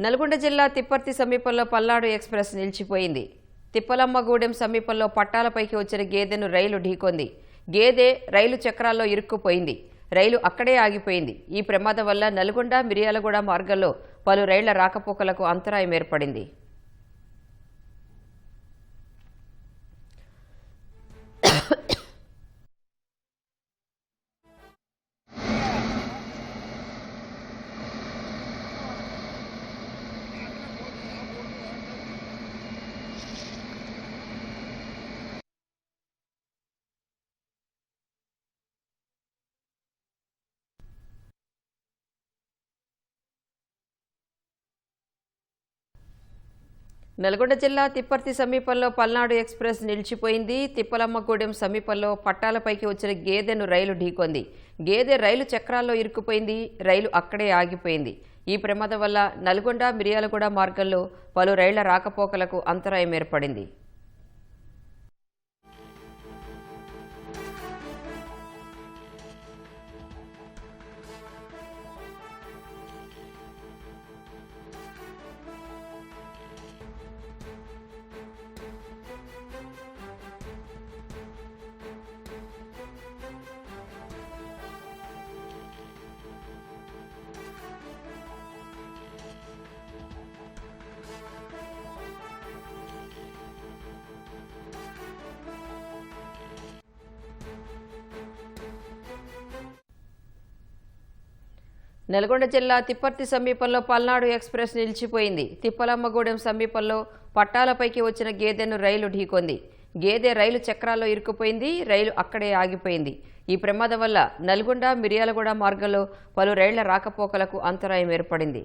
నల్గొండ జిల్లా తిప్పర్తి సమీపంలో పల్నాడు ఎక్స్ప్రెస్ నిలిచిపోయింది. తిప్పలమ్మగూడెం సమీపంలో పట్టాలపైకి వచ్చిన గేదెను రైలు ఢీకొంది. గేదె రైలు చక్రాల్లో ఇరుక్కుపోయింది. రైలు అక్కడే ఆగిపోయింది. ఈ ప్రమాదం వల్ల నల్గొండ మిర్యాలగూడ మార్గంలో పలు రైళ్ల రాకపోకలకు అంతరాయం ఏర్పడింది. నల్గొండ జిల్లా తిప్పర్తి సమీపంలో పల్నాడు ఎక్స్ప్రెస్ నిలిచిపోయింది. తిప్పలమ్మగూడెం సమీపంలో పట్టాలపైకి వచ్చిన గేదెను రైలు ఢీకొంది. గేదె రైలు చక్రాల్లో ఇరుక్కుపోయింది. రైలు అక్కడే ఆగిపోయింది. ఈ ప్రమాదం వల్ల నల్గొండ మిర్యాలగూడ మార్గంలో పలు రైళ్ల రాకపోకలకు అంతరాయం ఏర్పడింది. నల్గొండ జిల్లా తిప్పర్తి సమీపంలో పల్నాడు ఎక్స్ప్రెస్ నిలిచిపోయింది. తిప్పలమ్మగూడెం సమీపంలో పట్టాలపైకి వచ్చిన గేదెను రైలు ఢీకొంది. గేదె రైలు చక్రాల్లో ఇరుక్కుపోయింది. రైలు అక్కడే ఆగిపోయింది. ఈ ప్రమాదం వల్ల నల్గొండ మిర్యాలగూడ మార్గంలో పలు రైళ్ల రాకపోకలకు అంతరాయం ఏర్పడింది.